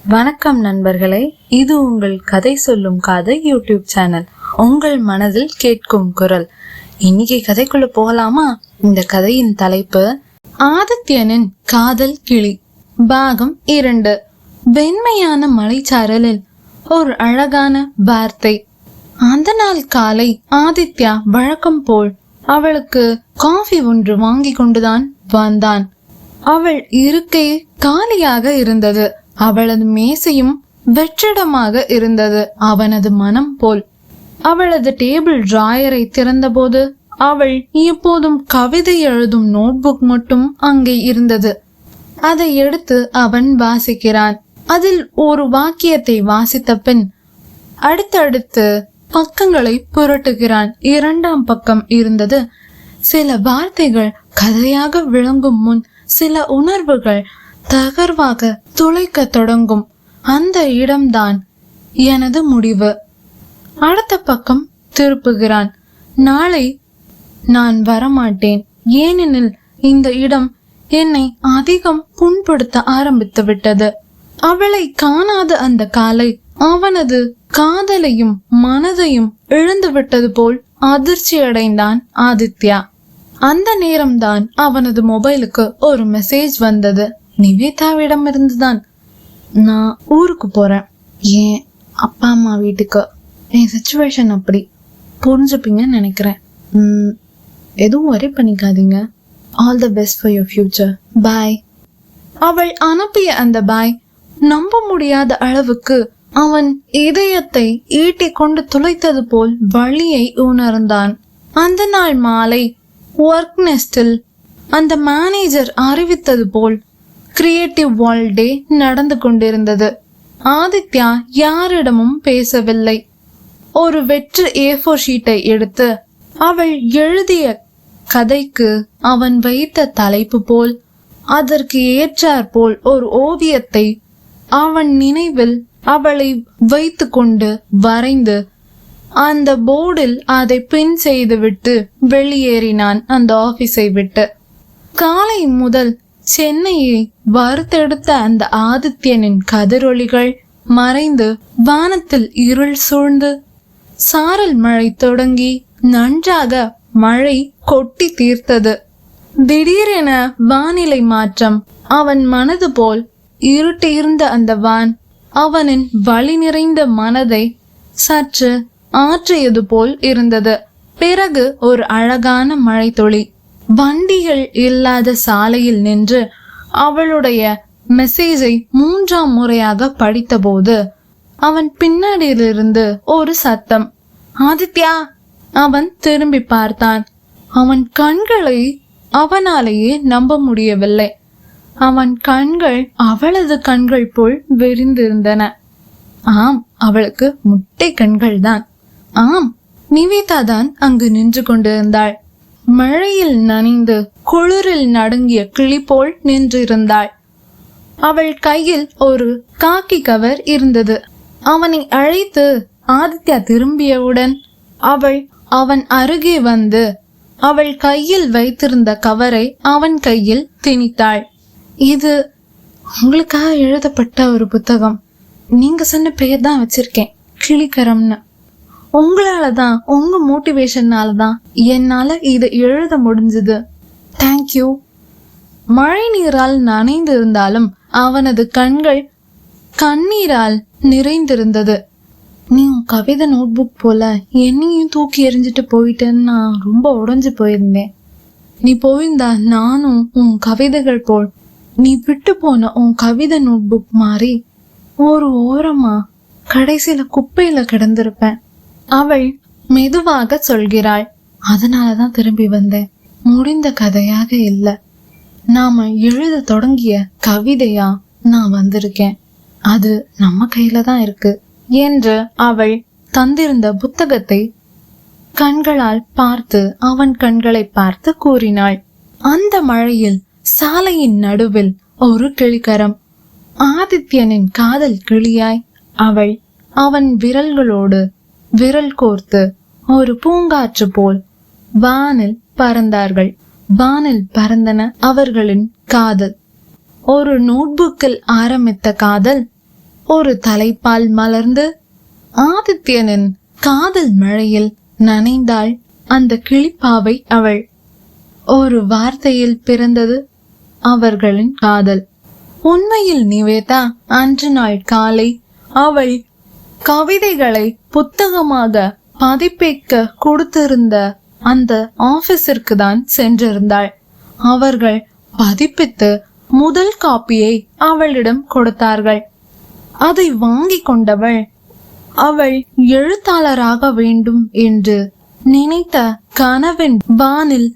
வணக்கம் நண்பர்களே, இது உங்கள் கதை சொல்லும் காதை யூடியூப் சேனல். உங்கள் மனதில் கேட்கும் குரல். இன்னைக்கு கதைக்குள்ள போகலாமா? இந்த கதையின் தலைப்பு ஆதித்யனின் காதல் கிளி, பாகம் 2. வெண்மையான மலைச்சாரலில் ஒரு அழகான வார்த்தை. அந்த நாள் காலை ஆதித்யா வழக்கம் போல் அவளுக்கு காஃபி ஒன்று வாங்கி கொண்டுதான் வந்தான். அவள் இருக்கை காலியாக இருந்தது. அவளது மேசையும் வெற்றிடமாக இருந்தது. அவனது மனம் போல். அவளது டேபிள் டிராயரை திறந்தபோது அவள் எப்போதும் கவிதை எழுதும் நோட்புக் மட்டும் அங்கே இருந்தது. அதை எடுத்து அவன் வாசிக்கிறான். அதில் ஒரு வாக்கியத்தை வாசித்த பின் அடுத்தடுத்து பக்கங்களை புரட்டுகிறான். 2ஆம் பக்கம் இருந்தது. சில வார்த்தைகள் கதையாக விளங்கும் முன் சில உணர்வுகள் தகர்வாக துளைக்க தொடங்கும். அந்த இடம்தான் எனது முடிவு. அடுத்த பக்கம் திருப்புகிறான். நாளை நான் வரமாட்டேன், ஏனெனில் இந்த இடம் என்னை அதிகம் புண்படுத்த ஆரம்பித்து விட்டது. அவளை காணாத அந்த காலை அவனது காதலையும் மனதையும் இழந்து விட்டது போல் அதிர்ச்சி அடைந்தான் ஆதித்யா. அந்த நேரம்தான் அவனது மொபைலுக்கு ஒரு மெசேஜ் வந்தது. நிவேதாவிடம் இருந்துதான். நான் ஊருக்கு போறேன், ஏன் அப்பா அம்மா வீட்டுக்கு. என் சிச்சுவேஷன் அப்படி, புரிஞ்சுப்பீங்கன்னு நினைக்கிறேன். எதுவும் வரி பண்ணிக்காதீங்க. All the best for your future, bye. அவள் அனுப்பிய அந்த பாய் நம்ப முடியாத அளவுக்கு அவன் இதயத்தை ஈட்டி கொண்டு துளைத்தது போல் வலியை உணர்ந்தான். அந்த நாள் மாலை ஒர்க் நெஸ்டில் அந்த மேனேஜர் அறிவித்தது போல் கிரியேட்டிவ் வேர்ல்ட் டே நடந்து கொண்டிருந்தது. ஆதித்யா யாரிடமும் பேசவில்லை. ஒரு வெற்று A4 ஷீட்டை எடுத்து அவள் எழுதிய கதைக்கு அவன் வைத்த தலைப்பு போல் அதற்கு ஏற்றாற் போல் ஒரு ஓவியத்தை அவன் நினைவில் அவளை வைத்து கொண்டு வரைந்து அந்த போர்டில் அதை பின் செய்துவிட்டு வெளியேறினான் அந்த ஆபீஸை விட்டு. காலை முதல் சென்னையை வறுத்தெடுத்த அந்த ஆதித்யனின் கதிரொளிகள் மறைந்து வானத்தில் இருள் சூழ்ந்து சாரல் மழை தொடங்கி நன்றாக மழை கொட்டி தீர்த்தது. திடீரென வானிலை மாற்றம். அவன் மனது போல் இருட்டியிருந்த அந்த வான் அவனின் வலி நிறைந்த மனதை சற்று ஆற்றியது போல் இருந்தது. பிறகு ஒரு அழகான மழை துளி. வண்டிகள் இல்லாத சாலையில் நின்று அவளுடைய மெசேஜை 3ஆம் முறையாக படித்தபோது அவன் பின்னாடியிலிருந்து ஒரு சத்தம், ஆதித்யா. அவன் திரும்பி பார்த்தான். அவன் கண்களை அவனாலேயே நம்ப முடியவில்லை. அவன் கண்கள் அவளது கண்கள் போல் விரிந்திருந்தன. ஆம், அவளுக்கு முட்டை கண்கள் தான். ஆம், நிவேதா தான் அங்கு நின்று கொண்டிருந்தாள். மழையில் நனைந்து குளிரில் நடுங்கிய கிளி போல் நின்றிருந்தாள். அவள் கையில் ஒரு காக்கி கவர் இருந்தது. அவனை அழைத்து ஆதித்யா திரும்பியவுடன் அவன் அருகே வந்து அவள் கையில் வைத்திருந்த கவரை அவன் கையில் திணித்தாள். இது உங்களுக்காக எழுதப்பட்ட ஒரு புத்தகம். நீங்க சொன்ன பெயர் தான் வச்சிருக்கேன், கிளிக்கரம்னு. உங்களாலதான், உங்க மோட்டிவேஷனாலதான் என்னால இதை எழுத முடிஞ்சது. தேங்க்யூ. மழை நீரால் நனைந்து இருந்தாலும் அவனது கண்கள் கண்ணீரால் நிறைந்திருந்தது. நீ உன் கவிதை நோட்புக் போல என்னையும் தூக்கி எறிஞ்சிட்டு போயிட்டேன்னு நான் ரொம்ப உடைஞ்சு போயிருந்தேன். நீ போயிருந்தா நானும் உன் கவிதைகள் போல் நீ விட்டு போன உன் கவிதை நோட்புக் மாதிரி ஒரு ஓரமா கடைசியில குப்பையில கிடந்திருப்பேன். அவள் மெதுவாக சொல்கிறாள். அதனாலதான் திரும்பி வந்தேன். முடிந்த கதையாக இல்ல, நாம எழுத தொடங்கிய கவிதையா நான் வந்திருக்கேன். அது நம்ம கையில தான் இருக்கு என்று அவள் தந்திருந்த புத்தகத்தை கண்களால் பார்த்து அவன் கண்களை பார்த்து கூறினாள். அந்த மழையில் சாலையின் நடுவில் ஒரு கிளிக்கரம். ஆதித்யனின் காதல் கிளியாய் அவள் அவன் விரல்களோடு விரல் கோர்த்து ஒரு பூங்காற்று போல் வானில் பறந்தார்கள். வானில் பறந்தன அவர்களின் காதல். ஒரு நோட்புக்கில் ஆரம்பித்த காதல் ஒரு தலைப்பால் மலர்ந்து ஆதித்யனின் காதல் மழையில் நனைந்தாள் அந்த கிளிப்பாவை அவள். ஒரு வார்த்தையில் பிறந்தது அவர்களின் காதல். உண்மையில் நிவேதா அன்று நாள் காலை அவள் கவிதைகளை புத்தகமாக பதிப்பிக்க கொடுத்திருந்த அந்த ஆபீஸிற்கு தான் சென்றிருந்தாள். அவர்கள் பதிப்பித்து முதல் காப்பியை அவளிடம் கொடுத்தார்கள். அதை வாங்கி கொண்டவள் அவள் எழுத்தாளராக வேண்டும் என்று நினைத்த கனவின் வானில்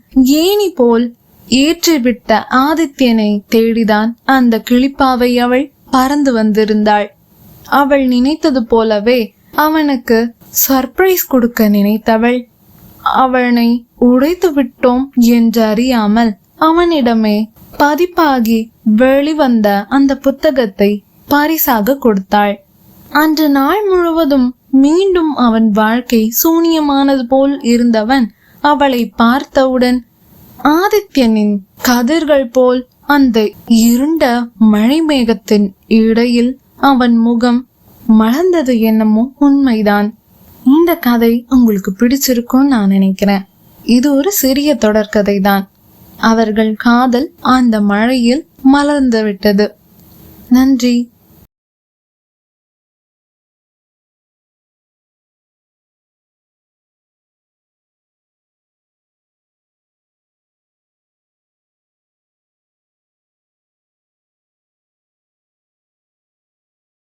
ஏணி போல் ஏற்றிவிட்ட ஆதித்யனை தேடிதான் அந்த கிளிப்பாவை அவள் பறந்து வந்திருந்தாள். அவள் நினைத்தது போலவே அவனுக்கு சர்ப்ரைஸ் கொடுக்க நினைத்தவள் அவனை உடைத்து விட்டோம் என்று அறியாமல் அவனிடமே பதிப்பாகி வெளிவந்த அந்த புத்தகத்தை பரிசாக கொடுத்தாள். அன்று நாள் முழுவதும் மீண்டும் அவன் வாழ்க்கை சூனியமானது போல் இருந்தவன் அவளை பார்த்தவுடன் ஆதித்யனின் கதிர்கள் போல் அந்த இருண்ட மழை மேகத்தின் இடையில் அவன் முகம் மலர்ந்தது. என்னமோ உண்மைதான். இந்த கதை உங்களுக்கு பிடிச்சிருக்கும் நான் நினைக்கிறேன். இது ஒரு சிறிய தொடர்கதை தான். அவர்கள் காதல் அந்த மழையில் மலர்ந்து விட்டது. நன்றி.